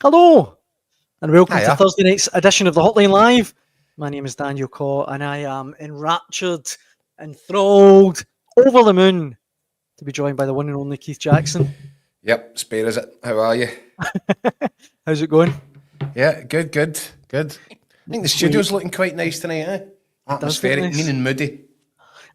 Hello, and welcome to Hiya. Thursday night's edition of the Hotline Live. My name is Daniel Caw, and I am enraptured, enthralled, over the moon to be joined by the one and only Keith Jackson. Yep, spare is it? How are you? How's it going? Yeah, good. I think the studio's looking quite nice tonight, eh? Atmospheric, nice. mean and moody.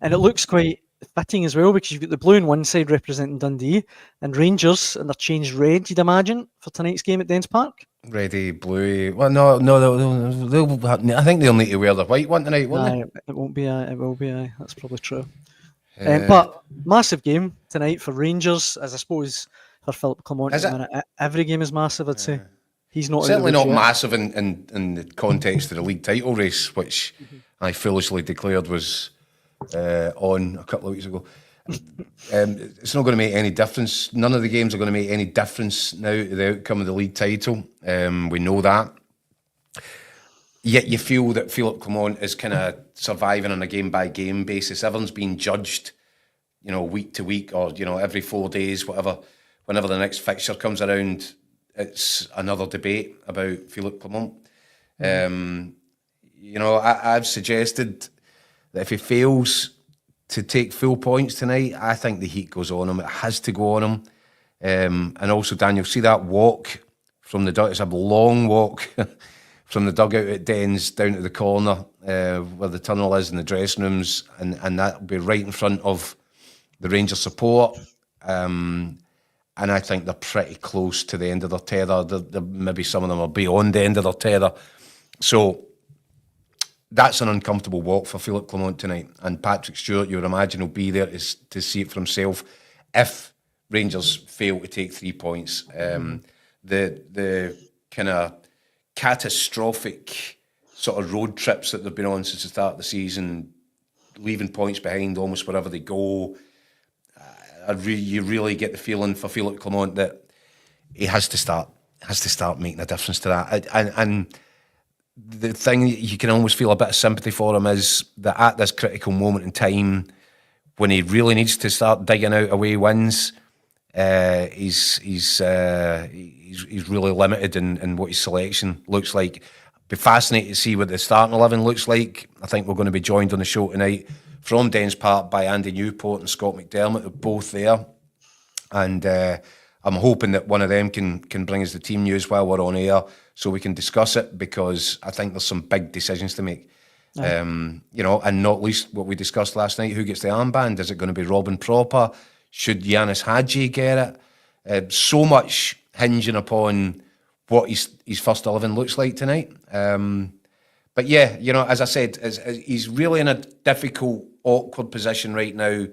And it looks quite fitting as well, because you've got the blue on one side representing Dundee and Rangers, and they're changed red, you'd imagine, for tonight's game at Dens Park. Ready, bluey. Well, no. I think they'll need to wear the white one tonight, won't they? It won't be. It will be. That's probably true. But massive game tonight for Rangers, as I suppose for Philip Clement. Is it? Every game is massive, I'd say. He's not Certainly not yet. massive in the context of the league title race, which I foolishly declared was on a couple of weeks ago. It's not going to make any difference. None of the games are going to make any difference now to the outcome of the league title. We know that. Yet you feel that Philip Clement is kind of surviving on a game-by-game basis. Everyone's being judged, week to week or, every 4 days, whatever. Whenever the next fixture comes around, it's another debate about Philip Clement. I've suggested that if he fails to take full points tonight, I think the heat goes on him. It has to go on him. And also, Daniel, see that walk from the dugout? It's a long walk from the dugout at Dens down to the corner where the tunnel is and the dressing rooms, and that'll be right in front of the Rangers support. And I think they're pretty close to the end of their tether. Maybe some of them are beyond the end of their tether. So that's an uncomfortable walk for Philip Clement tonight. And Patrick Stewart, you would imagine, will be there to see it for himself if Rangers fail to take 3 points. The kind of catastrophic sort of road trips that they've been on since the start of the season, leaving points behind almost wherever they go, you really get the feeling for Philip Clement that he has to start making a difference to that. And the thing you can almost feel a bit of sympathy for him is that at this critical moment in time, when he really needs to start digging out away wins, he's really limited in what his selection looks like. Be fascinating to see what the starting 11 looks like. I think we're going to be joined on the show tonight from Dens Park by Andy Newport and Scott McDermott. They're both there, and I'm hoping that one of them can bring us the team news while we're on air, so we can discuss it, because I think there's some big decisions to make. And not least what we discussed last night: who gets the armband? Is it going to be Robin Proper? Should Yanis Hadji get it? So much hinging upon what his first 11 looks like tonight. But yeah, as I said, he's really in a difficult, awkward position right now,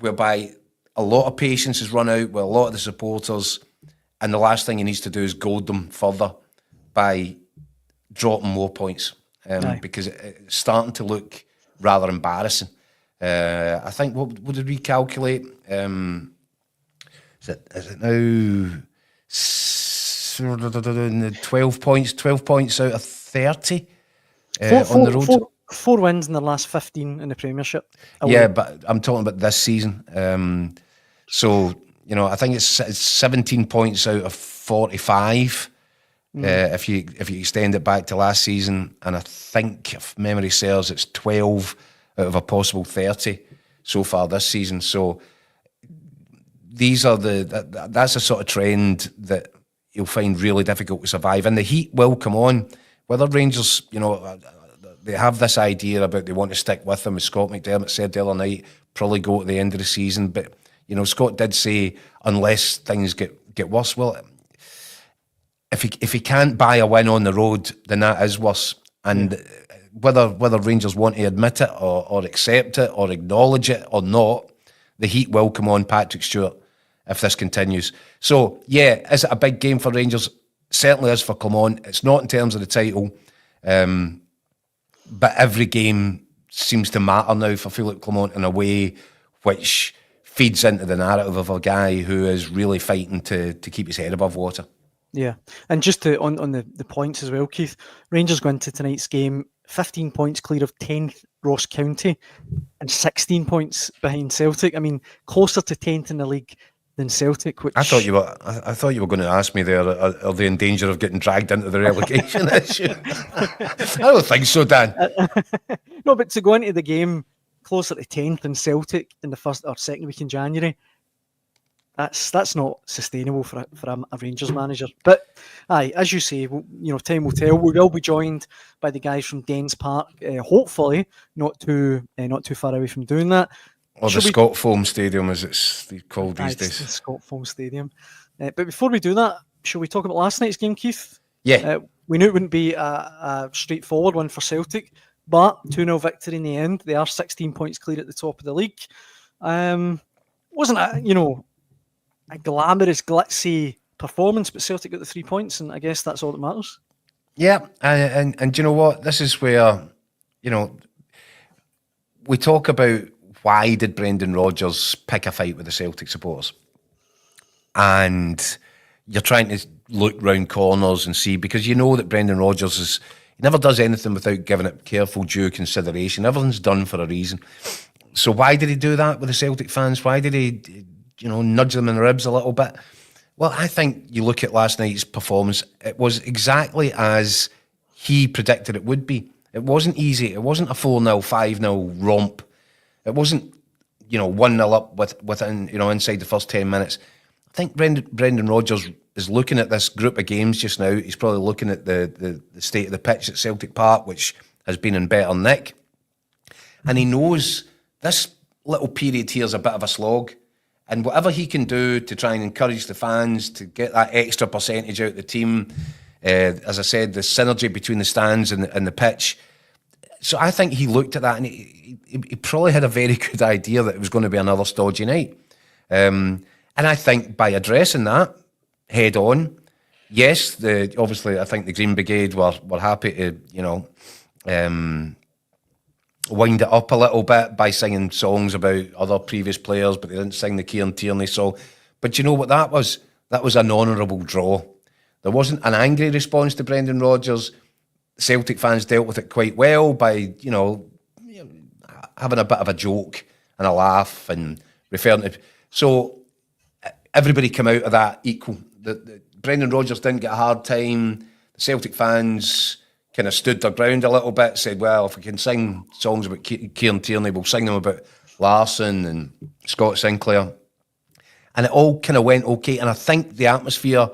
whereby a lot of patience has run out with a lot of the supporters, and the last thing he needs to do is goad them further by dropping more points, because it's starting to look rather embarrassing. I think, what did we calculate? Is it now 12 points out of 30 on the road? Four wins in the last 15 in the Premiership. Yeah, but I'm talking about this season. So, I think it's 17 points out of 45 if you extend it back to last season. And I think, if memory serves, it's 12 out of a possible 30 so far this season. So that's a sort of trend that you'll find really difficult to survive. And the heat will come on. Whether Rangers, they have this idea about they want to stick with them, as Scott McDermott said the other night, probably go to the end of the season. But, Scott did say, unless things get worse, well, if he can't buy a win on the road, then that is worse. And whether Rangers want to admit it or accept it or acknowledge it or not, the heat will come on Patrick Stewart if this continues. So, yeah, is it a big game for Rangers? Certainly is for Clement. It's not in terms of the title, but every game seems to matter now for Philip Clement in a way which feeds into the narrative of a guy who is really fighting to keep his head above water. Yeah, and just on the points as well, Keith, Rangers go into tonight's game 15 points clear of 10th Ross County and 16 points behind Celtic. I mean, closer to 10th in the league than Celtic. Which I thought you were going to ask me there. Are they in danger of getting dragged into the relegation issue? I don't think so, Dan. No, but to go into the game closer to 10th than Celtic in the first or second week in January, that's not sustainable for a Rangers manager. But aye, as you say, time will tell. We will be joined by the guys from Dens Park, hopefully not too far away from doing that. Or the Scott Foam Stadium, as it's called these days. The Scott Foam Stadium. But before we do that, shall we talk about last night's game, Keith? Yeah. We knew it wouldn't be a straightforward one for Celtic, but 2-0 victory in the end. They are 16 points clear at the top of the league. Wasn't a glamorous, glitzy performance, but Celtic got the 3 points, and I guess that's all that matters. Yeah, and do you know what? This is where, we talk about why did Brendan Rodgers pick a fight with the Celtic supporters? And you're trying to look round corners and see, because you know that Brendan Rodgers he never does anything without giving it careful due consideration. Everything's done for a reason. So why did he do that with the Celtic fans? Why did he, nudge them in the ribs a little bit? Well, I think you look at last night's performance, it was exactly as he predicted it would be. It wasn't easy. It wasn't a 4-0, 5-0 romp. It wasn't, 1-0 up within, inside the first 10 minutes. I think Brendan Rodgers is looking at this group of games just now. He's probably looking at the state of the pitch at Celtic Park, which has been in better nick. And he knows this little period here is a bit of a slog. And whatever he can do to try and encourage the fans to get that extra percentage out of the team, as I said, the synergy between the stands and the pitch. So I think he looked at that and he probably had a very good idea that it was going to be another stodgy night. And I think by addressing that head on, yes, obviously I think the Green Brigade were happy to, wind it up a little bit by singing songs about other previous players, but they didn't sing the Kieran Tierney song. But you know what that was? That was an honourable draw. There wasn't an angry response to Brendan Rodgers. Celtic fans dealt with it quite well by, having a bit of a joke and a laugh and referring to... So everybody came out of that equal. Brendan Rodgers didn't get a hard time. The Celtic fans kind of stood their ground a little bit, said, well, if we can sing songs about Kieran Tierney, we'll sing them about Larsson and Scott Sinclair. And it all kind of went okay. And I think the atmosphere,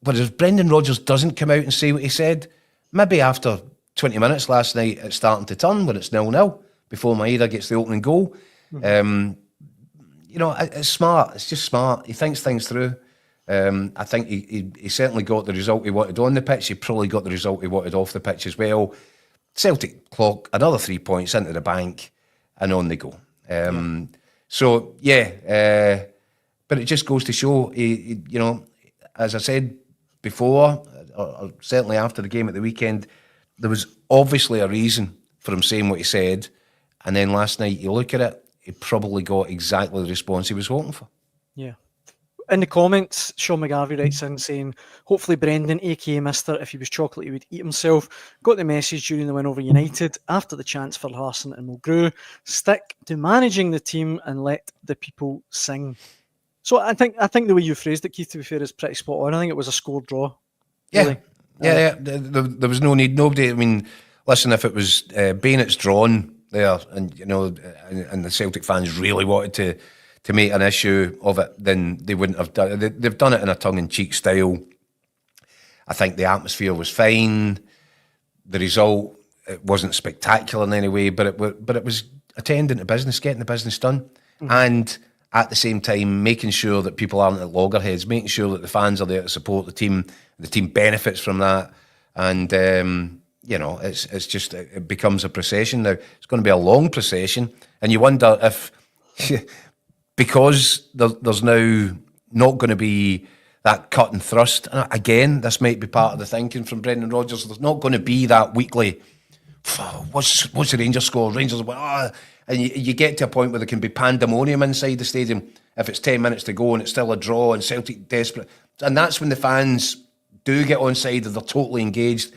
whereas Brendan Rodgers doesn't come out and say what he said, maybe after 20 minutes last night, it's starting to turn when it's 0-0 before Maeda gets the opening goal. It's smart. It's just smart. He thinks things through. I think he certainly got the result he wanted on the pitch. He probably got the result he wanted off the pitch as well. Celtic clock another 3 points into the bank and on they go. But it just goes to show, as I said before, or certainly after the game at the weekend, there was obviously a reason for him saying what he said. And then last night, you look at it, he probably got exactly the response he was hoping for. Yeah. In the comments, Sean McGarvey writes in saying, hopefully Brendan, aka Mister, if he was chocolate, he would eat himself. Got the message during the win over United after the chance for Larsson and Mulgrew. Stick to managing the team and let the people sing. So I think the way you phrased it, Keith, to be fair, is pretty spot on. I think it was a score draw. Really. Yeah. There was no need. Nobody. I mean, listen, if it was bayonets drawn there, and and the Celtic fans really wanted to make an issue of it, then they wouldn't have done it. They've done it in a tongue-in-cheek style. I think the atmosphere was fine. The result, it wasn't spectacular in any way, but it was attending to business, getting the business done, and at the same time making sure that people aren't at loggerheads, making sure that the fans are there to support the team benefits from that, and it's just, it becomes a procession now. It's going to be a long procession, and you wonder if because there's now not going to be that cut and thrust. And again, this might be part of the thinking from Brendan Rodgers. There's not going to be that weekly, what's the Rangers score? Rangers, and you get to a point where there can be pandemonium inside the stadium if it's 10 minutes to go and it's still a draw and Celtic desperate. And that's when the fans do get on side and they're totally engaged.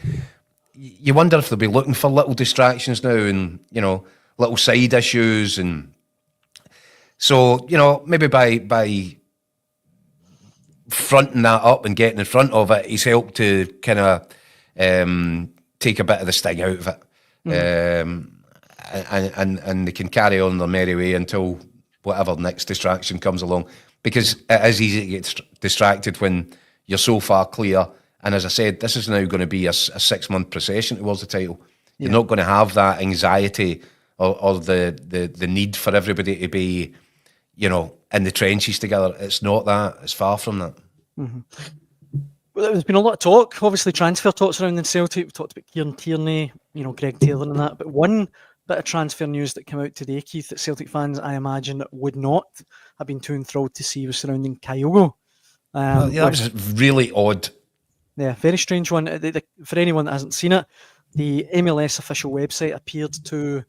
You wonder if they'll be looking for little distractions now and, little side issues and So, maybe by fronting that up and getting in front of it, he's helped to kind of take a bit of the sting out of it. And they can carry on their merry way until whatever next distraction comes along. Because it is easy to get distracted when you're so far clear. And as I said, this is now going to be a 6-month procession towards the title. You're not going to have that anxiety or the need for everybody to be, in the trenches together. It's not that. It's far from that. Mm-hmm. Well, there's been a lot of talk, obviously transfer talks around in Celtic. We talked about Kieran Tierney, Greg Taylor and that. But one bit of transfer news that came out today, Keith, that Celtic fans, I imagine, would not have been too enthralled to see was surrounding Kyogo. That was really odd. Yeah, very strange one. For anyone that hasn't seen it, the MLS official website appeared to,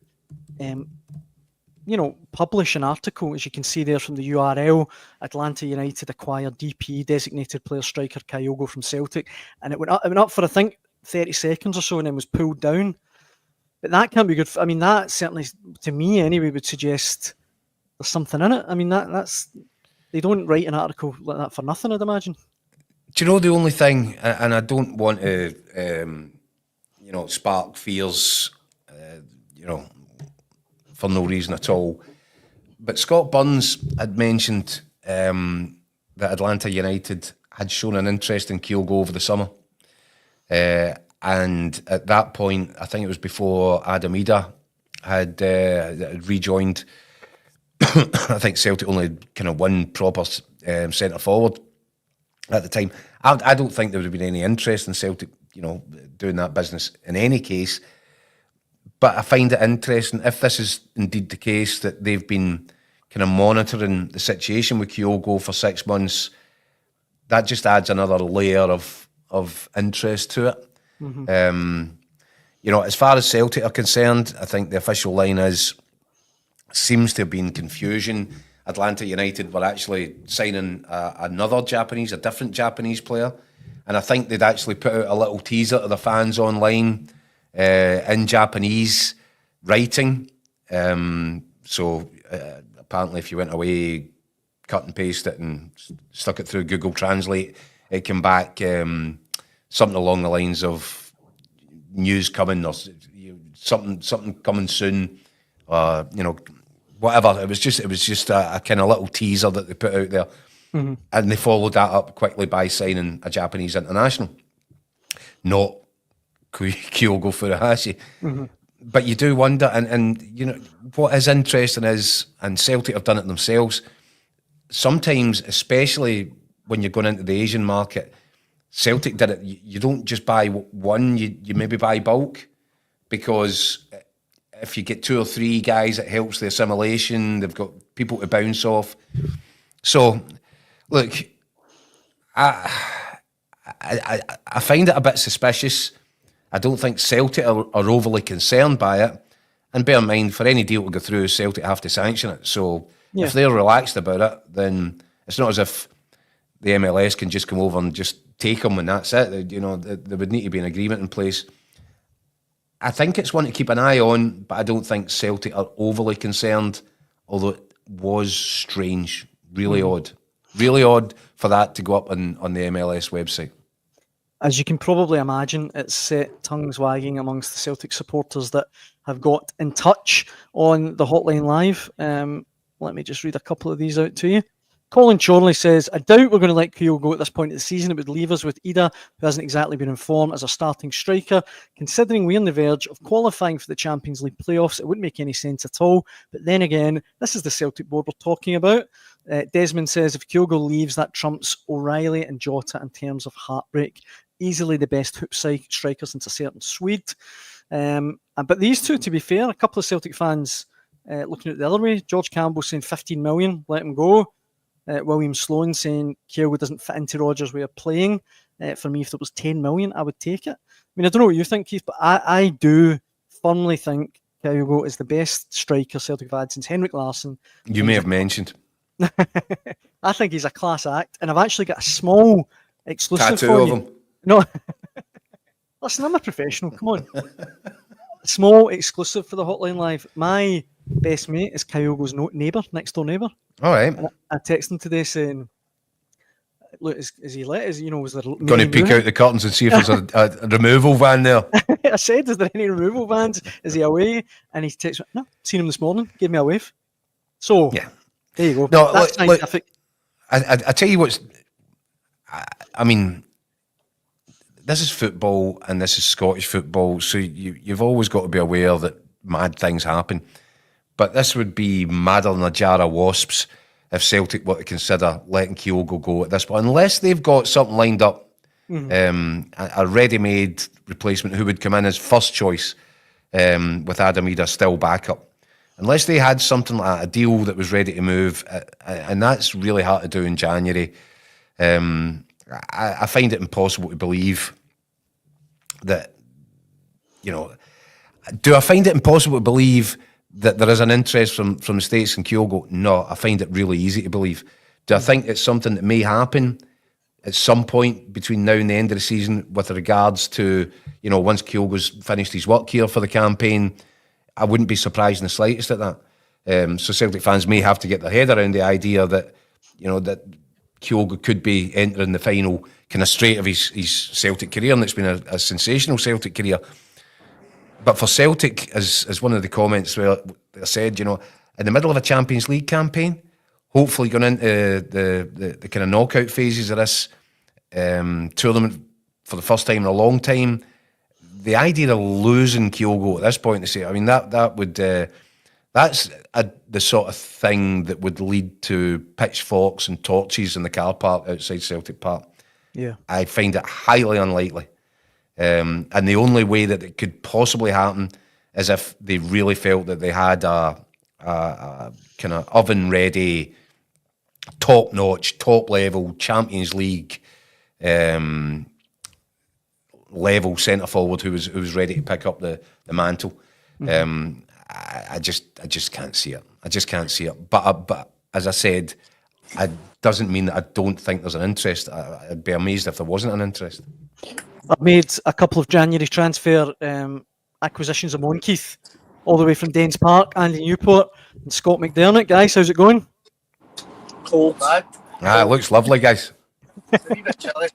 publish an article, as you can see there from the URL. Atlanta United acquired DP, designated player striker Kyogo from Celtic, and it went up for, I think, 30 seconds or so, and then was pulled down. But that can't be good. I mean, that certainly, to me anyway, would suggest there's something in it. I mean, that's they don't write an article like that for nothing, I'd imagine. Do you know the only thing, and I don't want to, spark fears, for no reason at all, but Scott Burns had mentioned that Atlanta United had shown an interest in Kyogo over the summer. And at that point, I think it was before Adam Ida had rejoined. I think Celtic only had kind of one proper centre forward at the time. I don't think there would have been any interest in Celtic, doing that business in any case. But I find it interesting, if this is indeed the case, that they've been kind of monitoring the situation with Kyogo for 6 months. That just adds another layer of interest to it. Mm-hmm. As far as Celtic are concerned, I think the official line seems to have been confusion. Atlanta United were actually signing a different Japanese player. And I think they'd actually put out a little teaser to the fans online in Japanese writing. So apparently if you went away, cut and paste it and stuck it through Google Translate, it came back something along the lines of news coming or something coming soon, whatever. It was just a kind of little teaser that they put out there. Mm-hmm. And they followed that up quickly by signing a Japanese international, not Kyogo Furuhashi. Mm-hmm. But you do wonder, and what is interesting is, and Celtic have done it themselves, sometimes, especially when you're going into the Asian market, Celtic did it. You don't just buy one, you maybe buy bulk, because if you get 2 or 3 guys, it helps the assimilation. They've got people to bounce off. So, look, I find it a bit suspicious. I don't think Celtic are overly concerned by it. And bear in mind, for any deal to go through, Celtic have to sanction it. So if they're relaxed about it, then it's not as if the MLS can just come over and just take them and that's it. There would need to be an agreement in place. I think it's one to keep an eye on, but I don't think Celtic are overly concerned, although it was strange, really odd. Really odd for that to go up on the MLS website. As you can probably imagine, it's set tongues wagging amongst the Celtic supporters that have got in touch on the Hotline Live. Let me just read a couple of these out to you. Colin Chorley says, I doubt we're going to let Kyogo go at this point of the season. It would leave us with Ida, who hasn't exactly been informed as a starting striker. Considering we're on the verge of qualifying for the Champions League playoffs, it wouldn't make any sense at all. But then again, this is the Celtic board we're talking about. Desmond says, if Kyogo leaves, that trumps O'Reilly and Jota in terms of heartbreak. Easily the best hoop striker since a certain Swede. But these two, to be fair, a couple of Celtic fans looking at it the other way. George Campbell saying 15 million, let him go. William Sloan saying Kyogo doesn't fit into Rodgers' way of playing. For me, if there was 10 million, I would take it. I mean, I don't know what you think, Keith, but I do firmly think Kyogo is the best striker Celtic have had since Henrik Larsson. You may have mentioned. I think he's a class act, and I've actually got a small exclusive tattoo for of you. him. No, listen, I'm a professional. Come on, small exclusive for the Hotline Live. My best mate is Kyogo's neighbour, next door neighbour. All right. And I texted him today saying, "Look, is he let? Is was there Going to peek out the curtains and see if there's a removal van there." I said, "Is there any removal vans? Is he away?" And he texted, "No, seen him this morning. Gave me a wave." So yeah, there you go. No, that's scientific. I tell you what's. I mean, this is football and this is Scottish football, so you've always got to be aware that mad things happen. But this would be madder than a jar of wasps if Celtic were to consider letting Kyogo go at this point, unless they've got something lined up, a ready-made replacement who would come in as first choice with Adam Ida still backup. Unless they had something like that, a deal that was ready to move, and that's really hard to do in January. I find it impossible to believe that, do I find it impossible to believe that there is an interest from the States in Kyogo? No, I find it really easy to believe. Do I think it's something that may happen at some point between now and the end of the season with regards to, once Kyogo's finished his work here for the campaign? I wouldn't be surprised in the slightest at that. So Celtic fans may have to get their head around the idea that, that Kyogo could be entering the final kind of straight of his Celtic career, and it's been a sensational Celtic career. But for Celtic, as one of the comments where I said, in the middle of a Champions League campaign, hopefully going into the kind of knockout phases of this tournament for the first time in a long time, the idea of losing Kyogo at this point, to say, I mean, that would that's the sort of thing that would lead to pitchforks and torches in the car park outside Celtic Park. Yeah, I find it highly unlikely, and the only way that it could possibly happen is if they really felt that they had a kind of oven-ready, top-notch, top-level Champions League level centre forward who was ready to pick up the mantle. I just can't see it. I just can't see it. But as I said, it doesn't mean that I don't think there's an interest. I'd be amazed if there wasn't an interest. I've made a couple of January transfer acquisitions of Monkeith, all the way from Danes Park, Andy Newport, and Scott McDermott. Guys, how's it going? Cold. It looks lovely, guys. It's a wee bit chilly.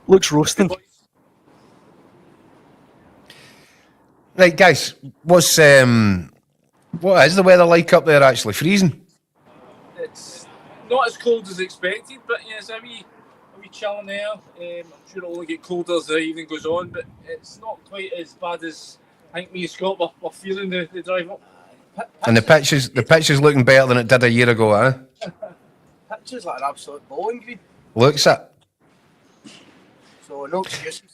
Looks roasting. Right, guys, what is the weather like up there, actually? Freezing? It's not as cold as expected, but yeah, it's a wee chilling there. I'm sure it'll only get colder as the evening goes on, but it's not quite as bad as I think me and Scott were feeling the drive up. And the pitch is looking better than it did a year ago, eh? Pitch is like an absolute bowling green. Looks it. So no excuses.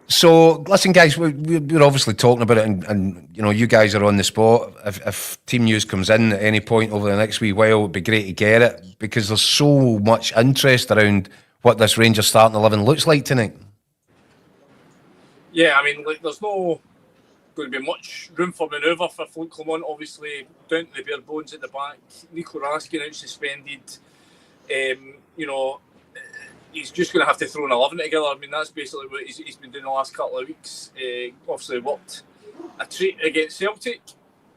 So, listen, guys, we're obviously talking about it, and you guys are on the spot. If team news comes in at any point over the next wee while, it'd be great to get it, because there's so much interest around what this Rangers starting 11 looks like tonight. Yeah, I mean, there's no going to be much room for manoeuvre for Flint Clement, obviously, down to the bare bones at the back. Nico Raskin out suspended. He's just going to have to throw an 11 together. I mean, that's basically what he's been doing the last couple of weeks. Obviously worked a treat against Celtic,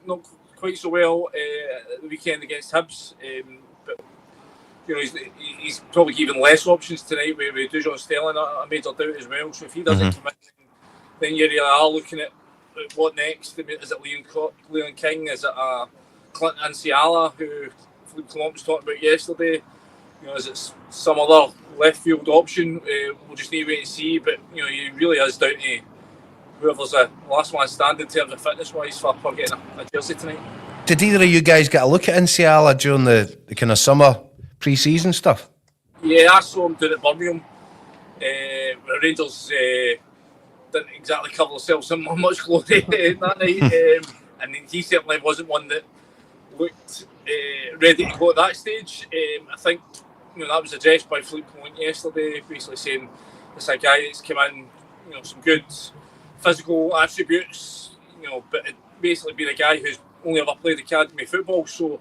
not quite so well at the weekend against Hibs. But he's probably given less options tonight with Dujon Sterling. I made a doubt as well. So if he doesn't come in, then you really are looking at what next. Is it Leon King? Is it Clinton Anciala, who Flint Clement was talking about yesterday? Is it some other left field option? We'll just need to wait and see. But he really is down to whoever's the last man standing in terms of fitness wise for getting a jersey tonight. Did either of you guys get a look at Anciala during the kind of summer pre-season stuff? Yeah, I saw him down at Birmingham. Rangers didn't exactly cover themselves in much glory that night, and he certainly wasn't one that looked ready to go at that stage. I think that was addressed by Flint Clement yesterday, basically saying it's a guy that's come in, some good physical attributes, but basically being a guy who's only ever played academy football. So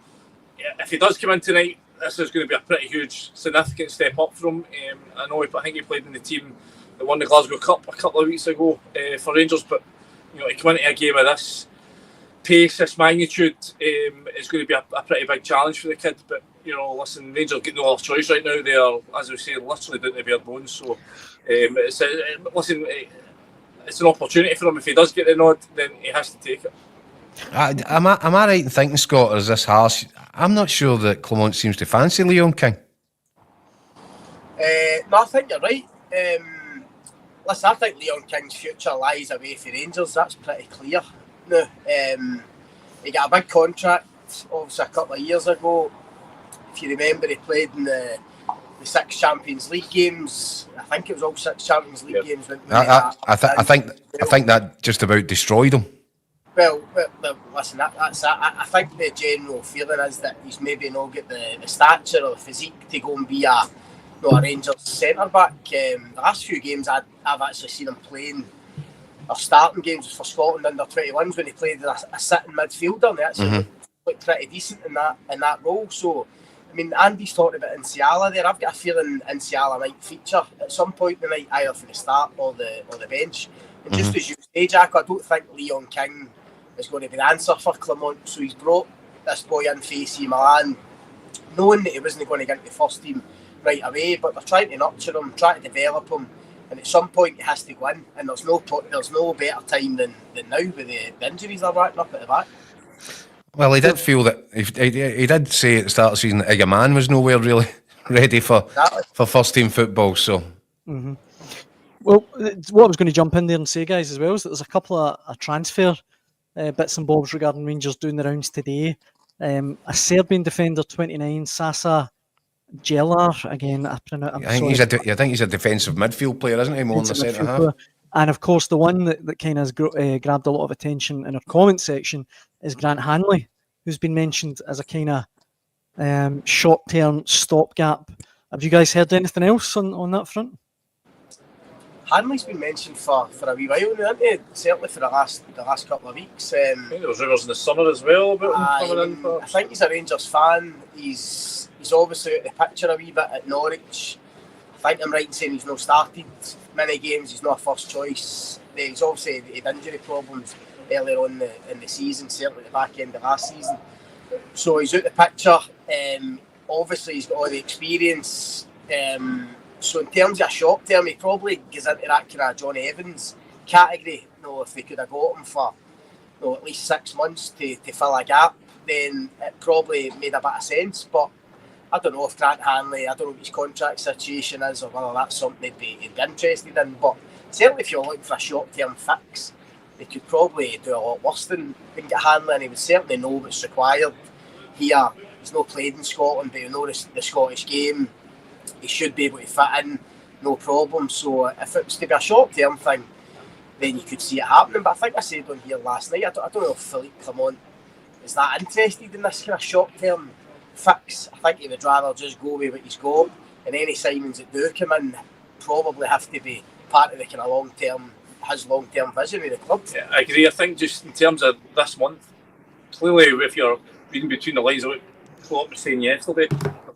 if he does come in tonight, this is going to be a pretty huge, significant step up from him. I think he played in the team that won the Glasgow Cup a couple of weeks ago for Rangers, but to come into a game of this pace, this magnitude, is going to be a pretty big challenge for the kid. But listen, Rangers get no other choice right now. They are, as we say, literally down to bare bones. So it's an opportunity for him. If he does get the nod, then he has to take it. Am I right in thinking, Scott, or is this harsh? I'm not sure that Clement seems to fancy Leon King. No, I think you're right. Listen, I think Leon King's future lies away for Rangers. That's pretty clear. No, he got a big contract, obviously, a couple of years ago. If you remember, he played in the 6 Champions League games. I think it was all 6 Champions League games. I think that just about destroyed him. Well, listen, that's that. I think the general feeling is that he's maybe not got the stature or the physique to go and be a Rangers centre back. The last few games I've actually seen him playing, or starting games for Scotland under 21s when he played as a sitting midfielder, and he actually looked pretty decent in that role. So, I mean, Andy's talking about Nsiala there. I've got a feeling Nsiala might feature at some point tonight, either for the start or the bench. And just as you say, Jack, I don't think Leon King is going to be the answer for Clement. So he's brought this boy in for AC Milan, knowing that he wasn't going to get into the first team right away, but they're trying to nurture him, trying to develop him, and at some point he has to go in, and there's no better time than now with the injuries they're racking up at the back. Well, he did feel that he did say at the start of the season that Igaman was nowhere really ready for first team football. So, well, what I was going to jump in there and say, guys, as well, is that there's a couple of transfer bits and bobs regarding Rangers doing the rounds today. A Serbian defender, 29, Sasa Jelar, again, I think he's a defensive midfield player, isn't he? More than the centre half. And of course, the one that kind of has grabbed a lot of attention in our comment section is Grant Hanley, who's been mentioned as a kind of short-term stopgap. Have you guys heard anything else on that front? Hanley's been mentioned for a wee while now, hasn't he? Certainly for the last couple of weeks. I think there was rumours in the summer as well about him coming in. I think he's a Rangers fan. He's obviously out of the picture a wee bit at Norwich. I think I'm right in saying he's not started many games. He's not a first choice. He's obviously had injury problems earlier on in the season, certainly at the back end of last season. So he's out of the picture. Obviously, he's got all the experience. So in terms of a short term, he probably goes into that kind of Johnny Evans category. If they could have got him for at least 6 months to fill a gap, then it probably made a bit of sense. But I don't know if Grant Hanley, I don't know what his contract situation is or whether that's something he'd be interested in. But certainly if you're looking for a short term fix, they could probably do a lot worse than get Hanley, and he would certainly know what's required here. He's not played in Scotland, but he'll know the Scottish game. He should be able to fit in, no problem. So if it was to be a short-term thing, then you could see it happening. But I think I said on here last night, I don't know if Philippe Clement is that interested in this kind of short-term fix. I think he would rather just go with what he's got, and any signings that do come in probably have to be part of the kind of long-term vision with the club. Yeah, I agree. I think just in terms of this month, clearly if you're reading between the lines of what Klopp was saying yesterday,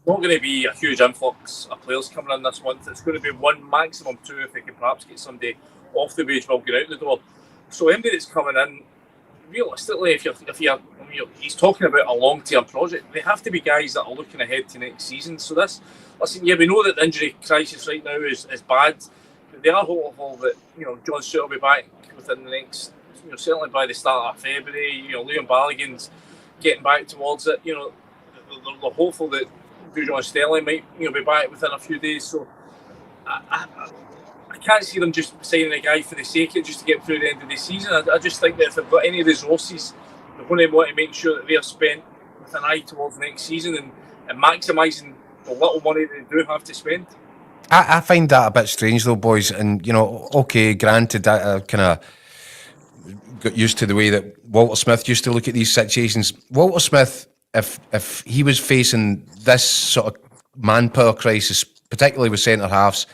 not going to be a huge influx of players coming in this month. It's going to be 1, maximum 2, if they can perhaps get somebody off the wage while going out the door. So anybody that's coming in, realistically, if he's talking about a long-term project, they have to be guys that are looking ahead to next season. So we know that the injury crisis right now is bad, but they are hopeful that John Stewart will be back within the next, certainly by the start of February. Liam Balogun's getting back towards it. They're hopeful that John Sterling might be back within a few days. So I can't see them just signing a guy for the sake of it, just to get through the end of the season. I just think that if they've got any resources, they're going to want to make sure that they're spent with an eye towards next season and maximising the little money they do have to spend. I find that a bit strange though, boys. And okay, granted, I kind of got used to the way that Walter Smith used to look at these situations. Walter Smith, if he was facing this sort of manpower crisis, particularly with centre halves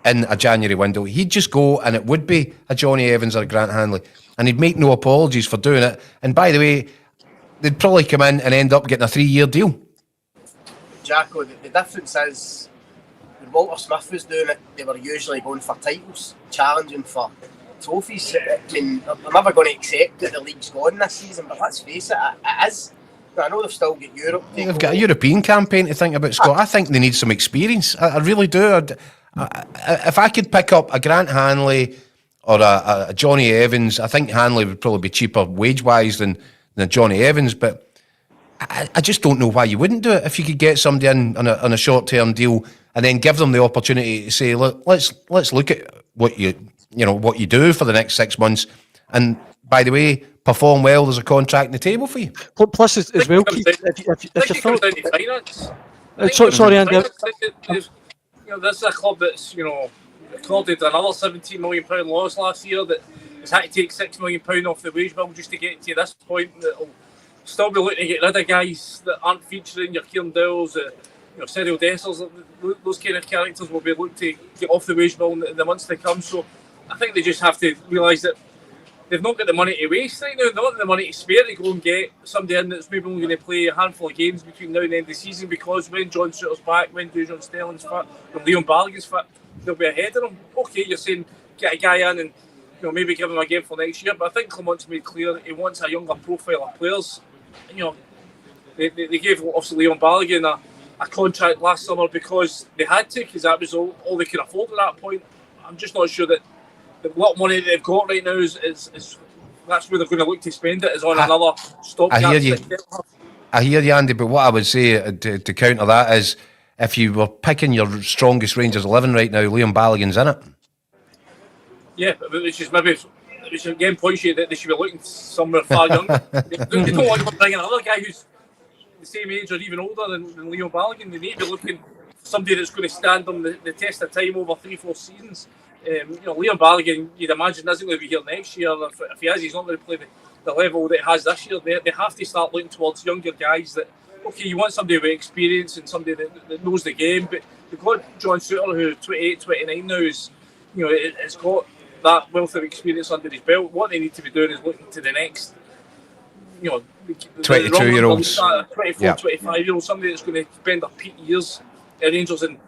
in a January window, he'd just go and it would be a Johnny Evans or a Grant Hanley, and he'd make no apologies for doing it. And by the way, they'd probably come in and end up getting a 3-year deal. Jacko, the difference is when Walter Smith was doing it, they were usually going for titles, challenging for trophies. I mean, I'm never going to accept that the league's gone this season, but let's face it, it is. I know they've still got Europe. They've got a European campaign to think about, Scott. I think they need some experience. I really do. If I could pick up a Grant Hanley or a Johnny Evans, I think Hanley would probably be cheaper wage-wise than Johnny Evans, but I just don't know why you wouldn't do it. If you could get somebody in on a short-term deal and then give them the opportunity to say, look, let's look at what you do for the next 6 months, and by the way, perform well. There's a contract on the table for you. Plus, as well, Keith, if you thought, sorry, Andy. This is a club that's recorded another £17 million loss last year. That has had to take £6 million off the wage bill just to get to this point. That'll still be looking to get rid of guys that aren't featuring your Kieran Dowells, Cyril Dessers. Those kind of characters will be looking to get off the wage bill in the months to come. So I think they just have to realise that they've not got the money to waste right now. They've not got the money to spare to go and get somebody in that's maybe only going to play a handful of games between now and the end of the season, because when John Souttar's back, when Dujon Sterling's fit, when Leon Balogun's fit, they'll be ahead of them. Okay, you're saying get a guy in and maybe give him a game for next year, but I think Clement's made clear that he wants a younger profile of players. They gave obviously Leon Balogun a contract last summer because they had to, because that was all they could afford at that point. I'm just not sure that the lot of money that they've got right now is that's where they're going to look to spend it, is on another stopgap. I hear you, Andy, but what I would say to counter that is, if you were picking your strongest Rangers 11 right now, Leon Balogun's in it. Yeah, which again points you that they should be looking somewhere far younger. They don't want to bring another guy who's the same age or even older than Leon Balogun. They need to be looking for somebody that's going to stand them the test of time over 3-4 seasons. Leon Balogun, you'd imagine, isn't going to be here next year. If he is, he's not going to play the level that he has this year. They have to start looking towards younger guys that, okay, you want somebody with experience and somebody that knows the game, but they've got John Souttar, who 28, 29 now, is, has got that wealth of experience under his belt. What they need to be doing is looking to the next, 22-year-olds, 24, 25-year-olds, somebody that's going to spend their peak years at Rangers and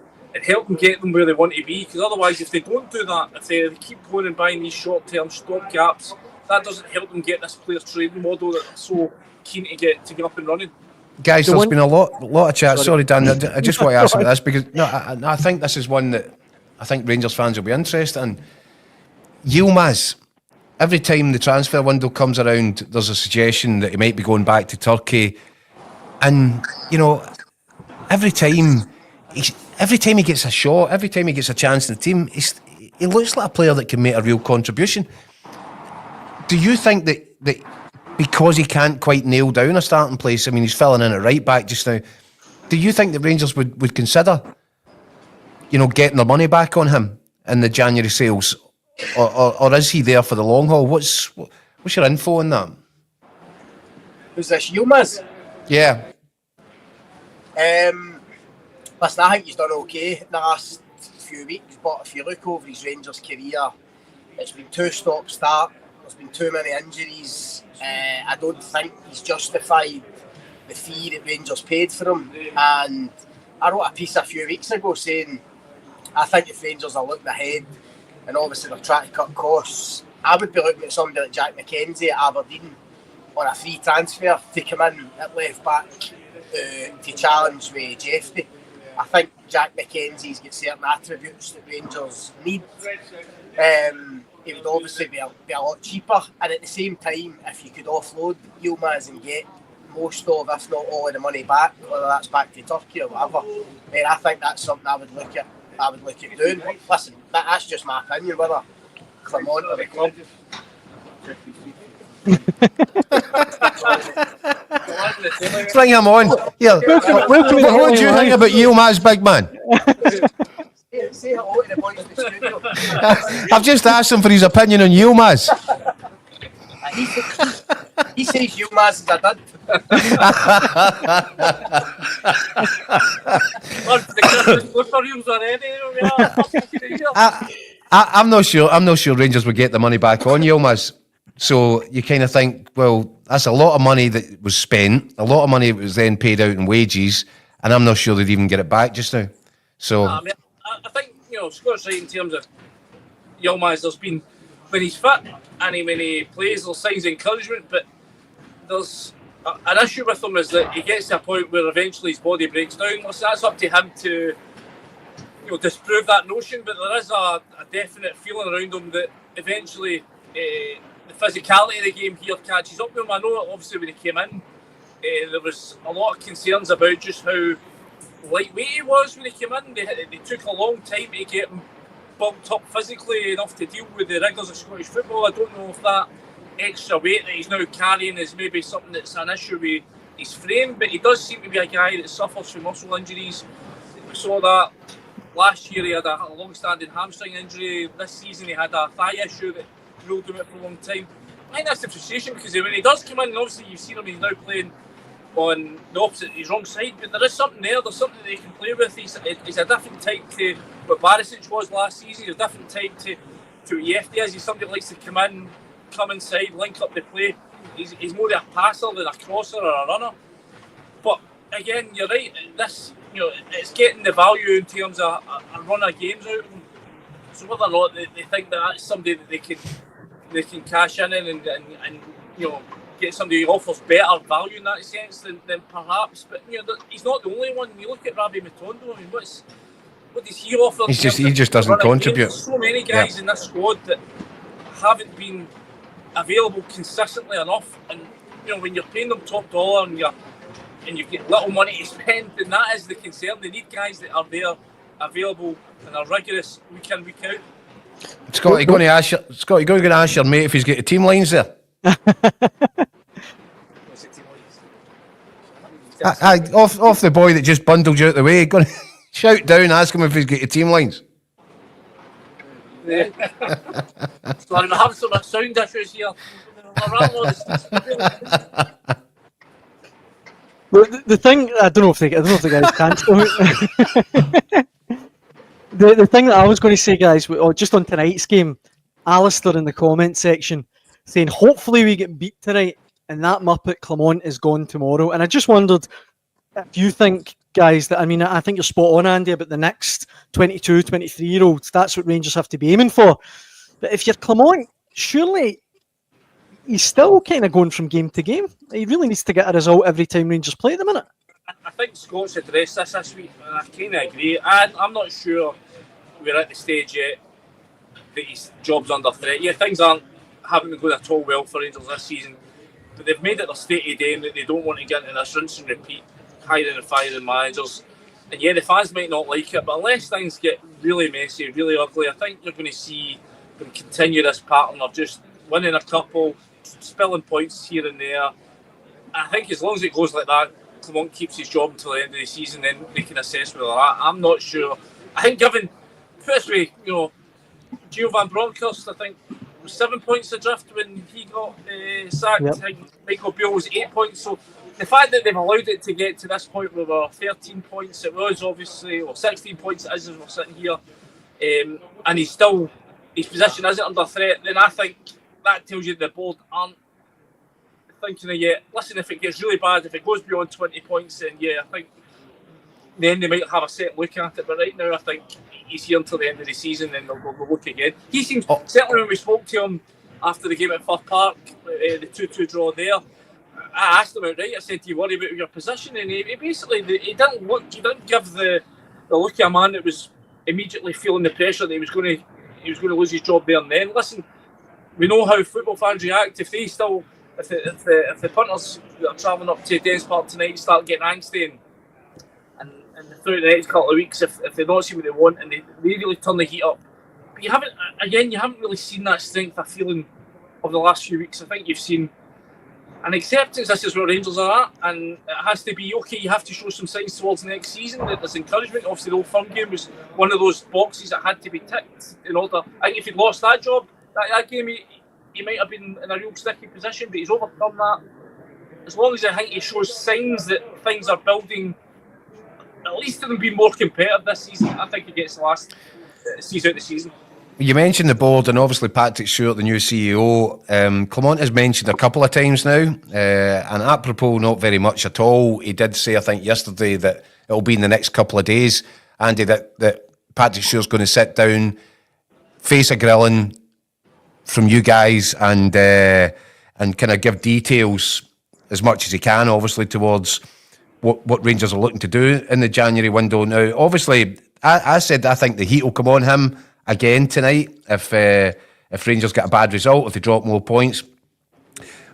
help them get them where they want to be. Because otherwise, if they don't do that, if they keep going and buying these short-term stop gaps, that doesn't help them get this players trading model that they're so keen to get up and running. Guys, there's been a lot of chat. Sorry, Dan, I just want to ask about this because I think this is one that I think Rangers fans will be interested in. Yilmaz, every time the transfer window comes around, there's a suggestion that he might be going back to Turkey, and every time he gets a shot, every time he gets a chance in the team, he looks like a player that can make a real contribution. Do you think that because he can't quite nail down a starting place, I mean, he's filling in at right back just now, do you think that Rangers would consider, getting their money back on him in the January sales, or is he there for the long haul? What's your info on that? Who's this, Yilmaz? Yeah. Listen, I think he's done okay in the last few weeks, but if you look over his Rangers career, it's been 2 stop-start, there's been too many injuries. I don't think he's justified the fee that Rangers paid for him, and I wrote a piece a few weeks ago saying I think if Rangers are looking ahead and obviously they're trying to cut costs, I would be looking at somebody like Jack McKenzie at Aberdeen on a free transfer to come in at left back to challenge with Jeffrey. I think Jack McKenzie's got certain attributes that Rangers need. It would obviously be a lot cheaper, and at the same time, if you could offload Yilmaz and get most of, if not all of the money back, whether that's back to Turkey or whatever, then I think that's something I would look at doing. Listen, that's just my opinion, whether Clement or the club. Bring him on. Here, what do you think about Yilmaz, big man? Say hello to the boys in the studio. I've just asked him for his opinion on Yilmaz. He says Yilmaz is a dud. I'm not sure Rangers would get the money back on Yilmaz. So you kind of think, well, that's a lot of money that was spent, a lot of money that was then paid out in wages, and I'm not sure they'd even get it back just now. So I think Scott's right in terms of Yilmaz. There's been when he's fit and when he plays, there's signs of encouragement, but there's an issue with him is that he gets to a point where eventually his body breaks down. Listen, that's up to him to disprove that notion, but there is a definite feeling around him that eventually the physicality of the game here catches up with him. I know obviously when he came in, there was a lot of concerns about just how lightweight he was when he came in. They took a long time to get him bulked up physically enough to deal with the rigours of Scottish football. I don't know if that extra weight that he's now carrying is maybe something that's an issue with his frame, but he does seem to be a guy that suffers from muscle injuries. We saw that last year. He had a long-standing hamstring injury. This season he had a thigh issue that ruled him out for a long time. I think that's the frustration, because when he does come in, and obviously you've seen him, he's now playing on the opposite, his wrong side, but there is something there. There's something that he can play with. He's a different type to what Barisic was last season. He's a different type to what Yefty is. He's somebody that likes to come inside, link up the play. He's more a passer than a crosser or a runner. But again, you're right. This, it's getting the value in terms of a run of games out of him. So whether or not they think that that's somebody that they can cash in and get somebody who offers better value in that sense than perhaps. But he's not the only one. You look at Rabbi Matondo. I mean, what does he offer? He just doesn't contribute. There's so many guys in this squad that haven't been available consistently enough, and when you're paying them top dollar and you've got little money to spend, then that is the concern. They need guys that are there, available, and are rigorous week in, week out. Scott, you're going to ask your mate if he's got the team lines there. Off the boy that just bundled you out the way. Go and shout down, ask him if he's got the team lines. Yeah. Sorry, I'm having some sound issues here. The thing, I don't know if the guys can. The thing that I was going to say, guys, just on tonight's game, Alistair in the comment section saying, hopefully we get beat tonight and that Muppet Clement is gone tomorrow. And I just wondered if you think, guys, that, I think you're spot on, Andy, about the next 22, 23-year-olds. That's what Rangers have to be aiming for. But if you're Clement, surely he's still kind of going from game to game. He really needs to get a result every time Rangers play at the minute. I think Scott's addressed this week, and I kind of agree. And I'm not sure we're at the stage yet that his job's under threat. Yeah, things haven't been going at all well for Rangers this season, but they've made it their stated aim that they don't want to get into this rinse and repeat, hiring and firing managers. And yeah, the fans might not like it, but unless things get really messy, really ugly, I think you're going to see them continue this pattern of just winning a couple, spilling points here and there. I think as long as it goes like that, Clement keeps his job until the end of the season, then they can assess where they're at. I'm not sure. I think given, firstly, Gio Van Bronckhorst, I think, was 7 points adrift when he got sacked. Yep. I think Michael Beale was 8 points. So the fact that they've allowed it to get to this point where we're 13 points, it was obviously, or 16 points it is as we're sitting here, and his position isn't under threat, then I think that tells you the board aren't thinking of yet. Listen, if it gets really bad, if it goes beyond 20 points, then yeah, I think then they might have a set look at it. But right now, I think he's here until the end of the season, and they'll look again. He seems, certainly when we spoke to him after the game at Firth Park, the 2-2 draw there, I asked him outright, I said, do you worry about your position? And he basically, he didn't give the look of a man that was immediately feeling the pressure that he was going to lose his job there and then. Listen, we know how football fans react. If the punters that are travelling up to Dens Park tonight start getting angsty and throughout the next couple of weeks, if they don't see what they want and they really turn the heat up, but you haven't really seen that strength of feeling of the last few weeks. I think you've seen an acceptance. This is where Rangers are at, and it has to be okay. You have to show some signs towards next season that there's encouragement. Obviously, the Old Firm game was one of those boxes that had to be ticked in order. I think if he'd lost that job, that game, he might have been in a real sticky position, but he's overcome that. As long as I think he shows signs that things are building, at least to them being more competitive this season, I think he gets the last sees out the season. You mentioned the board, and obviously Patrick Stewart, the new CEO. Clement has mentioned a couple of times now, and apropos not very much at all. He did say, I think yesterday, that it'll be in the next couple of days, Andy, that Patrick Stewart's going to sit down, face a grilling, from you guys and kind of give details as much as he can, obviously, towards what Rangers are looking to do in the January window. Now, obviously, I said I think the heat will come on him again tonight if Rangers get a bad result, if they drop more points.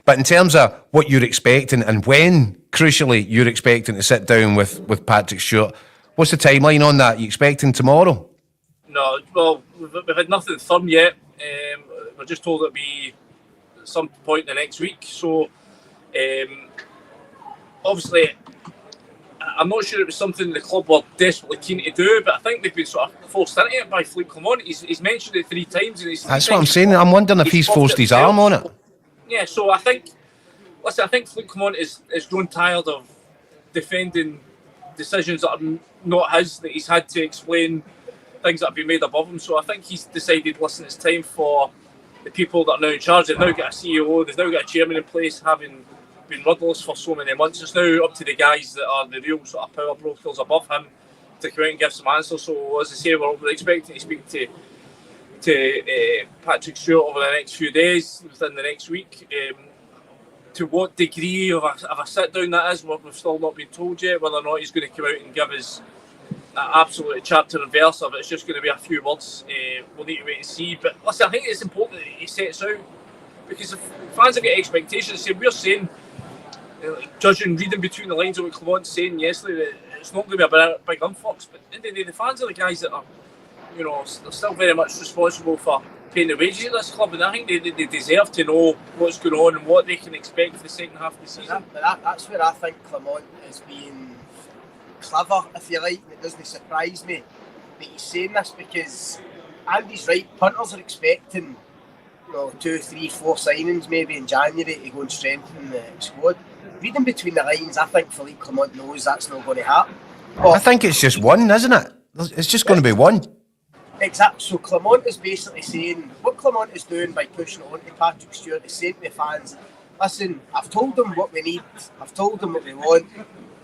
But in terms of what you're expecting and when, crucially, you're expecting to sit down with Patrick Stewart, what's the timeline on that? Are you expecting tomorrow? No, well, we've had nothing firm yet. We're just told it'll be at some point in the next week. So, obviously, I'm not sure it was something the club were desperately keen to do, but I think they've been sort of forced into it by Philippe Clement. He's mentioned it 3 times. And that's what I'm saying. I'm wondering if he's forced his arm on it. Yeah, so I think Philippe Clement is grown tired of defending decisions that are not his, that he's had to explain things that have been made above him. So I think he's decided, listen, it's time for the people that are now in charge. They've now got a CEO, they've now got a chairman in place, having been rudderless for so many months. It's now up to the guys that are the real sort of power brokers above him to come out and give some answers. So as I say, we're expecting to speak to Patrick Stewart over the next few days, within the next week. To what degree of a sit down that is, we've still not been told yet. Whether or not he's going to come out and give us an absolute chapter and verse of it, it's just going to be a few words. We'll need to wait and see. But listen, I think it's important that he sets out, because if fans have got expectations, we're saying, judging, reading between the lines of what Clement's saying yesterday, that it's not going to be a big influx. But at the end of the day, the fans are the guys that are, they're still very much responsible for paying the wages at this club, and I think they deserve to know what's going on and what they can expect for the second half of the season. That's where I think Clement is being clever, if you like. It doesn't surprise me that he's saying this, because Andy's right, punters are expecting 2, 3, 4 signings maybe in January to go and strengthen the squad. Reading between the lines, I think Philippe Clement knows that's not going to happen. But I think it's just one, isn't it? It's just going to be one. Exactly. So Clement is basically saying, what Clement is doing by pushing it on to Patrick Stewart is saying to the fans, listen, I've told them what we need, I've told them what we want,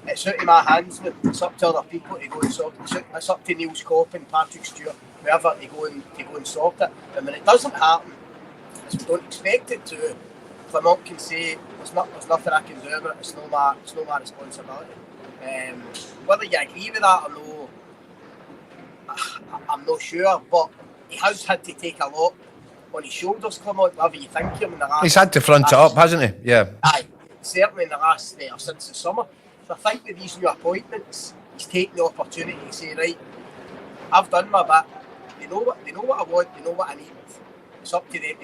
it's out of my hands now. It's up to other people to go and sort it. It's up to Neil Scoppin, Patrick Stewart, whoever, to go and sort it. And when it doesn't happen, as we don't expect it to, Clement can say, there's nothing I can do about it, it's not my responsibility. Whether you agree with that or no, I'm not sure, but he has had to take a lot on his shoulders, Clement, whatever you think of him in the last... He's had to front it up, hasn't he? Yeah. Aye, certainly in the last, since the summer. So I think with these new appointments, he's taken the opportunity to say, right, I've done my bit, they know what I want, they know what I need. It's up to them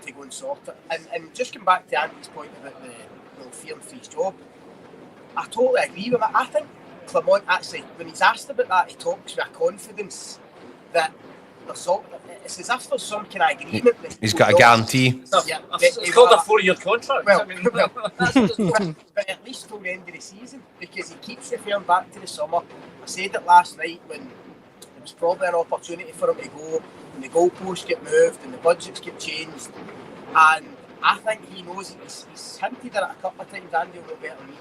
to go and sort it. And just come back to Andy's point about the fearing for his job, I totally agree with him. I think Clement actually, when he's asked about that, he talks with a confidence that it's as if there's some kind of agreement. He's got a guarantee. It's called a 4-year contract. Well, but at least till the end of the season, because he keeps referring back to the summer. I said it last night when it was probably an opportunity for him to go, and the goalposts get moved and the budgets get changed. And I think he knows, he's hinted at it a couple of times, Andy will know better than me.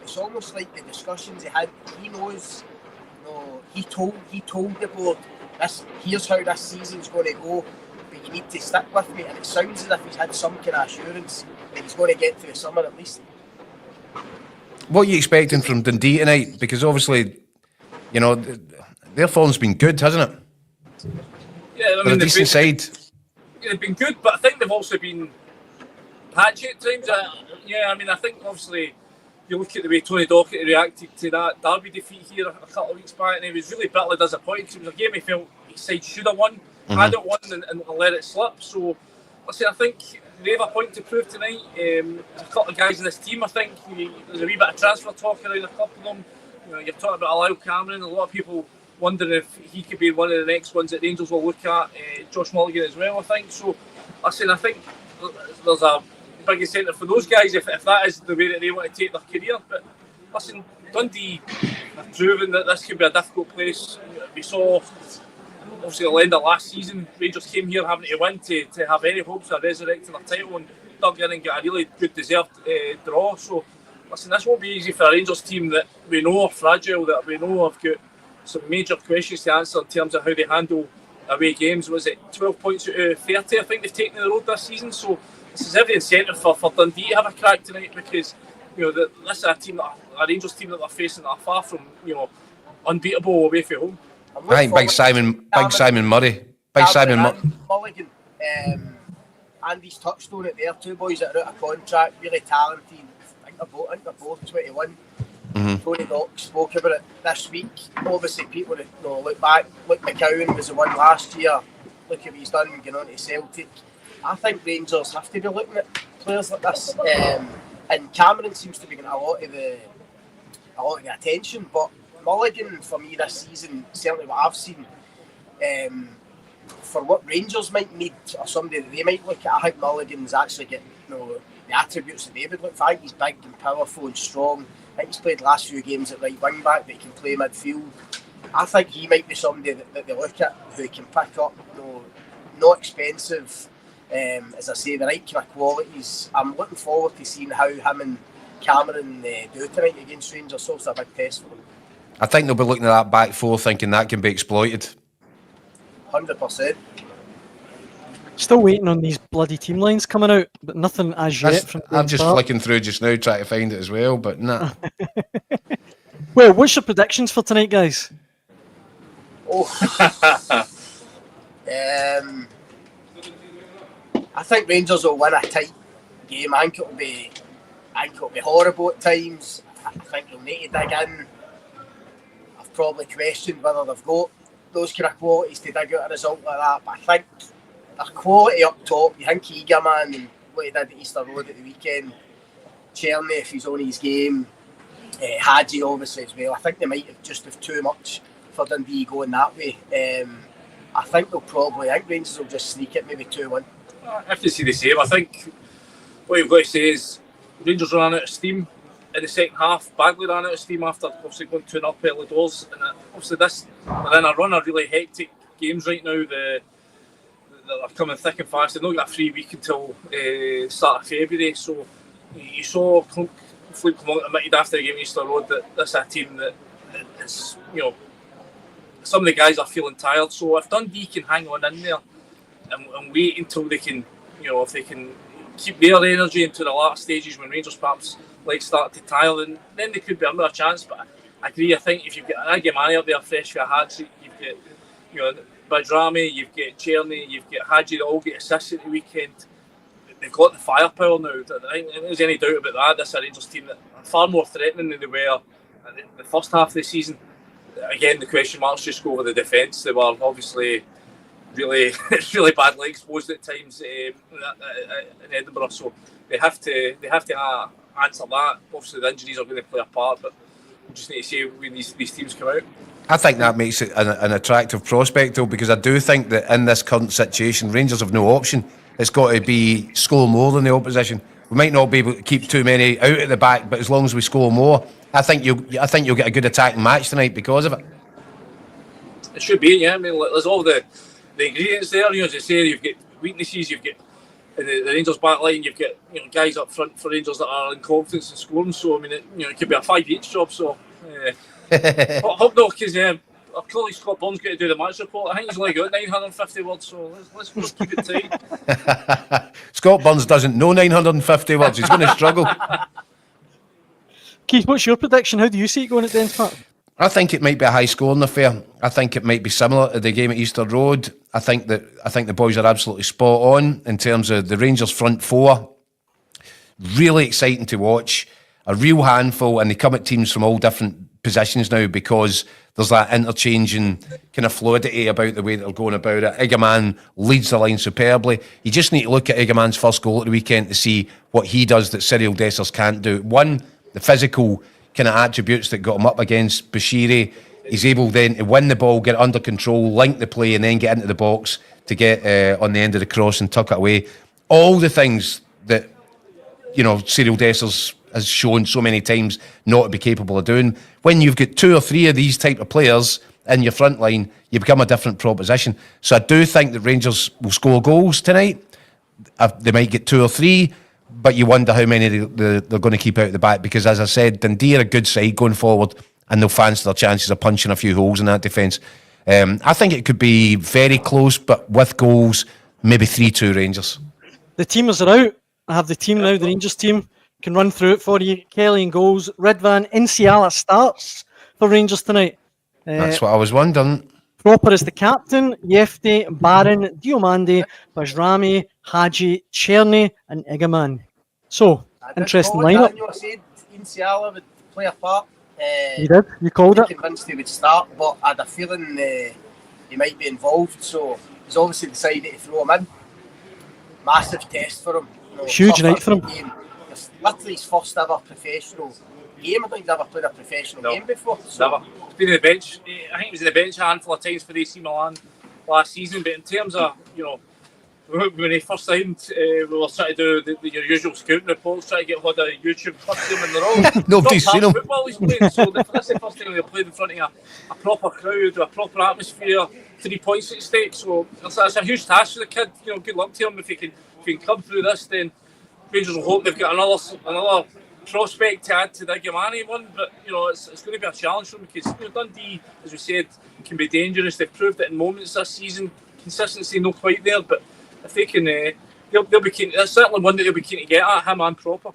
It's almost like the discussions he had, he knows, he told the board, here's how this season's going to go, but you need to stick with me. And it sounds as if he's had some kind of assurance that he's going to get through the summer at least. What are you expecting from Dundee tonight? Because obviously, their form's been good, hasn't it? Yeah, They're a decent side. They've been good, but I think they've also been patchy at times. I think obviously you look at the way Tony Docherty reacted to that Derby defeat here a couple of weeks back, and he was really bitterly disappointed because it was a game he felt his side should have won, hadn't won and let it slip. So, I think they have a point to prove tonight. There's a couple of guys in this team, I think. There's a wee bit of transfer talk around a couple of them. You're talking about Lyle Cameron, a lot of people wondering if he could be one of the next ones that Rangers will look at. Josh Mulligan as well, I think. So, I think there's a big incentive for those guys if that is the way that they want to take their career. But listen, Dundee have proven that this could be a difficult place. We saw obviously the end of last season, Rangers came here having to win to have any hopes of resurrecting their title, and dug in and got a really good deserved draw. So listen, this won't be easy for a Rangers team that we know are fragile, that we know have got some major questions to answer in terms of how they handle away games. Was it 12 points out of 30? I think they've taken the road this season. So this is every incentive for Dundee to have a crack tonight, because this is a team, a Rangers team that they're facing that are far from unbeatable away from home. I think Big Simon Murray. Mulligan. Andy's touched on it there. Two boys that are out of contract, really talented. I think they're both 21. Tony Dock spoke about it this week. Obviously, people look back. Look, McCowan was the one last year. Look at what he's done going on to Celtic. I think Rangers have to be looking at players like this. And Cameron seems to be getting a lot of the attention. But Mulligan, for me this season, certainly what I've seen, for what Rangers might need, or somebody that they might look at, I think Mulligan's actually getting the attributes that they would look for. I think he's big and powerful and strong. I think he's played the last few games at right wing back, but he can play midfield. I think he might be somebody that they look at who can pick up, not expensive, as I say, the right kind of qualities. I'm looking forward to seeing how him and Cameron do tonight against Rangers. So it's a big test for them. I think they'll be looking at that back four thinking that can be exploited. 100%. Still waiting on these bloody team lines coming out, but nothing as yet. I'm just flicking through just now trying to find it as well, but nah. Well, what's your predictions for tonight, guys? I think Rangers will win a tight game. I think it'll be horrible at times. I think they'll need to dig in. I've probably questioned whether they've got those kind of qualities to dig out a result like that, but I think their quality up top. You think Egerman and what he did at Easter Road at the weekend, Cherny if he's on his game, Hadji obviously as well. I think they might have too much for Dundee going that way. I think Rangers will just sneak it, maybe 2-1. I have to see the same. I think what you've got to say is Rangers ran out of steam in the second half. Bagley ran out of steam after obviously going 2-0 early doors, and obviously they're in a run of really hectic games right now. They're coming thick and fast. They've not got a free week until start of February. So you saw Flip come on admitted after the game at Easter Road that this is a team that is, some of the guys are feeling tired. So if Dundee can hang on in there and wait until they can, if they can keep their energy into the latter stages when Rangers perhaps start to tire, then they could be under a chance. But I agree. I think if you've got an Agamani up there fresh for a Hadji, you've got Badrami, you've got Cherny, you've got Hadji that all get assists at the weekend. They've got the firepower now. I don't think there's any doubt about that. This is a Rangers team that are far more threatening than they were in the first half of the season. Again, the question marks just go over the defence. They were obviously really badly exposed at times in Edinburgh, so they have to answer that. Obviously, the injuries are going to play a part, but we just need to see when these teams come out. I think that makes it an attractive prospect, though, because I do think that in this current situation, Rangers have no option. It's got to be score more than the opposition. We might not be able to keep too many out at the back, but as long as we score more, I think you'll get a good attacking match tonight because of it. It should be, yeah. I mean, there's all the ingredients there. As you say, you've got weaknesses. You've got in the Rangers back line. You've got guys up front for Rangers that are in confidence in scoring. So I mean, it could be a 5 each job. So hope not, because our colleague Scott Burns got to do the match report. I think he's only got 950 words. So let's keep it tight. Scott Burns doesn't know 950 words. He's going to struggle. Keith, what's your prediction? How do you see it going at Dens Park? I think it might be a high-scoring affair. I think it might be similar to the game at Easter Road. I think the boys are absolutely spot on in terms of the Rangers front four. Really exciting to watch. A real handful, and they come at teams from all different positions now because there's that interchanging kind of fluidity about the way that they're going about it. Egerman leads the line superbly. You just need to look at Egerman's first goal at the weekend to see what he does that Cyril Dessers can't do. One, the physical kind of attributes that got him up against Bashiri. He's able then to win the ball, get it under control, link the play, and then get into the box to get on the end of the cross and tuck it away. All the things that Cyril Dessers has shown so many times not to be capable of doing. When you've got 2 or 3 of these type of players in your front line, you become a different proposition. So I do think that Rangers will score goals tonight. They might get 2 or 3, but you wonder how many they're going to keep out the back, because, as I said, Dundee are a good side going forward and they'll fancy their chances of punching a few holes in that defence. I think it could be very close, but with goals, maybe 3-2 Rangers. The teamers are out. I have the team now, the Rangers team. Can run through it for you. Kelly in goals. Ridvan Insiala starts for Rangers tonight. That's what I was wondering. Proper is the captain. Yefte, Barron, Diomande, Bajrami, Haji, Cherny, and Igaman. So, interesting lineup. Daniel said Insiala would play a part. You did. You called it. Convinced he would start, but I had a feeling he might be involved. So he's obviously decided to throw him in. Massive test for him. Huge night for him. Game. It's literally his first ever professional game. I think he's never played a professional game before. So. Never. He's been on the bench. I think he was on the bench a handful of times for AC Milan last season. But in terms of, when he first signed, we were trying to do your usual scouting reports, trying to get hold of YouTube clips of him in the row. Nobody's seen him. Football he's playing, so that's the first time they played in front of a proper crowd, a proper atmosphere, 3 points at stake. So it's a huge task for the kid. Good luck to him. If he can come through this, then Rangers will hope they've got another prospect to add to the Gamani one. But it's going to be a challenge for them because Dundee, as we said, can be dangerous. They've proved it in moments this season. Consistency not quite there, but if they can, they'll be keen. That's certainly one that they'll be keen to get at him and Proper.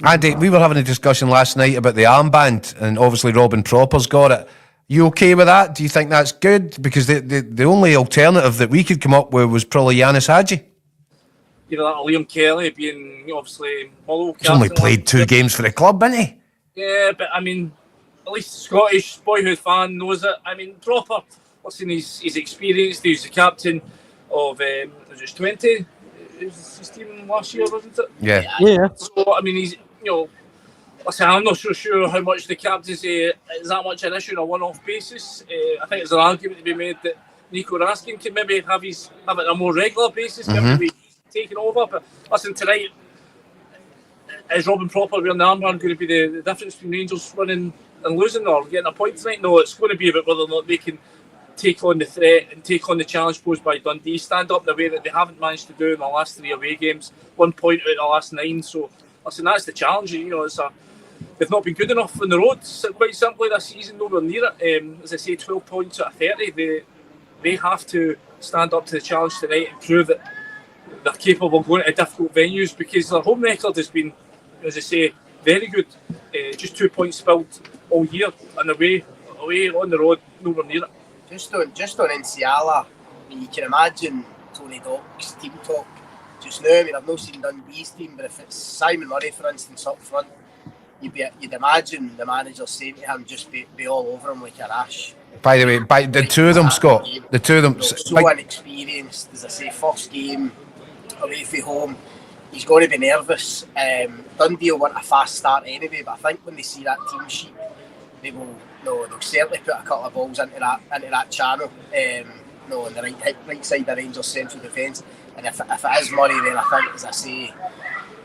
Andy, we were having a discussion last night about the armband, and obviously Robin Proper's got it. You okay with that? Do you think that's good? Because the only alternative that we could come up with was probably Yanis Hadji. Liam Kelly being obviously Mullow. He's only played 2 games for the club, hasn't he? Yeah, but I mean, at least the Scottish boyhood fan knows it. I mean, Proper, listen, he's experienced. He's the captain of was it 20? It was his team last year, wasn't it? Yeah. So I mean, he's listen, I'm not so sure how much the captaincy is that much an issue on a one-off basis. I think there's an argument to be made that Nico Raskin can maybe have it on a more regular basis, maybe taken over. But listen, tonight, is Robin Proper wearing the armband going to be the difference between Rangers winning and losing or getting a point tonight? No, it's going to be about whether or not they can take on the threat and take on the challenge posed by Dundee, stand up in the way that they haven't managed to do in the last 3 away games, 1 point out of the last 9. So listen, that's the challenge. They've not been good enough on the road, quite simply, this season, nowhere near it. As I say, 12 points out of 30. They have to stand up to the challenge tonight and prove that they're capable of going to difficult venues, because their home record has been, as I say, very good. Just 2 points spilled all year, and away on the road, nowhere near it. Just on Insiala, I mean, you can imagine Tony Dock's team talk just now. I mean, I've not seen Dundee's team, but if it's Simon Murray, for instance, up front, you'd imagine the manager saying to him, just be all over him like a rash. By the way, the two of them, Scott, the two of them, so inexperienced. As I say, first game away from home, he's going to be nervous. Dundee will want a fast start anyway, but I think when they see that team sheet, they'll certainly put a couple of balls into that channel. On the right side of the Rangers central defence. And if it is Murray, then I think, as I say,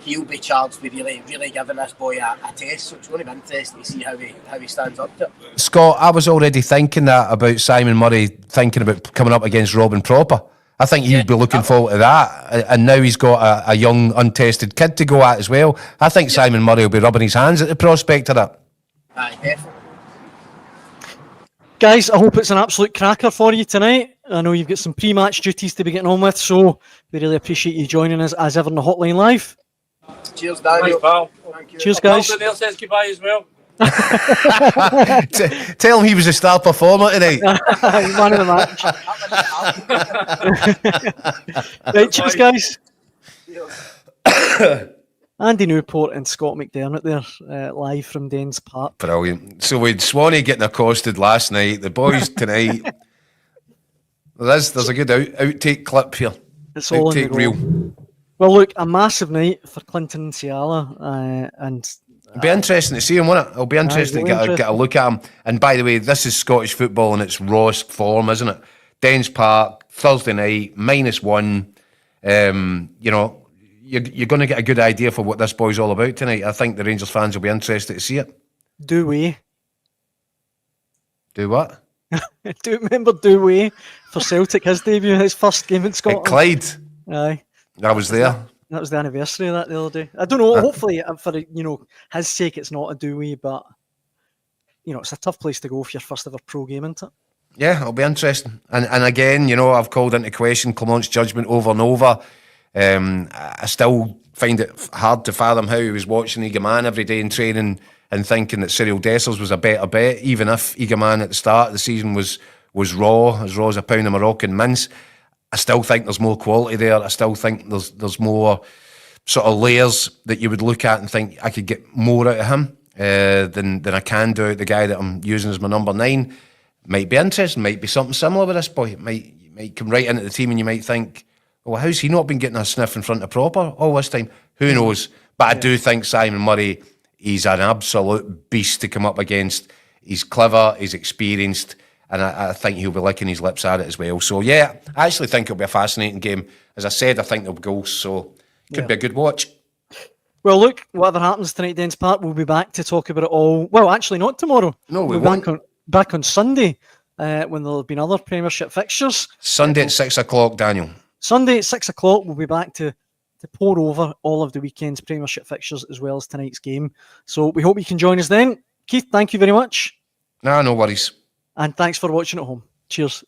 he'll be charged with really giving this boy a test. So it's going to be interesting to see how he stands up to it. Scott, I was already thinking that about Simon Murray, thinking about coming up against Robin Proper. I think he'd be looking forward to that. And now he's got a young, untested kid to go at as well. I think Simon Murray will be rubbing his hands at the prospect of that. Aye, definitely. Guys, I hope it's an absolute cracker for you tonight. I know you've got some pre-match duties to be getting on with, so we really appreciate you joining us as ever on the Hotline Live. Cheers, Daniel. Thanks, pal. Thank you. Cheers, guys. Daniel says goodbye as well. Tell him he was a star performer tonight. Man of the match. Right, cheers, guys. Andy Newport and Scott McDermott there, live from Dens Park. Brilliant. So we had Swanee getting accosted last night. The boys tonight. There's a good outtake clip here. It's all outtake in the reel. Well, look, a massive night for Clinton and Ciala, and it'll be interesting to see him, won't it? It'll be interesting to get a look at him. And by the way, this is Scottish football in its rawest form, isn't it? Dens Park, Thursday night, -1. You're going to get a good idea for what this boy's all about tonight. I think the Rangers fans will be interested to see it. Do we? Do what? Do you remember Douay for Celtic, his debut, his first game in Scotland? At Clyde. Aye. I was there. That was the anniversary of that the other day. I don't know, hopefully for his sake it's not a Douay, but it's a tough place to go for your first ever pro game, isn't it? Yeah, it'll be interesting. And again, you know, I've called into question Clement's judgment over and over. I still find it hard to fathom how he was watching Eagle Man every day in training and thinking that Cyril Dessers was a better bet, even if Eagle Man at the start of the season was raw as a pound of Moroccan mince. I still think there's more quality there. I still think there's more sort of layers that you would look at and think I could get more out of him than I can do out the guy that I'm using as my number 9. Might be interesting, might be something similar with this boy. It might come right into the team and you might think, well, how's he not been getting a sniff in front of proper all this time? Who knows? But I do think Simon Murray, he's an absolute beast to come up against. He's clever, he's experienced, and I think he'll be licking his lips at it as well. So, yeah, I actually think it'll be a fascinating game. As I said, I think there'll be goals, so it could be a good watch. Well, look, whatever happens tonight, Dens Park, we'll be back to talk about it all. Well, actually, not tomorrow. No, we won't. Back on Sunday, when there'll have been other Premiership fixtures. Sunday at 6 o'clock, Daniel. Sunday at 6 o'clock, we'll be back to pour over all of the weekend's Premiership fixtures as well as tonight's game. So we hope you can join us then. Keith, thank you very much. No worries. And thanks for watching at home. Cheers.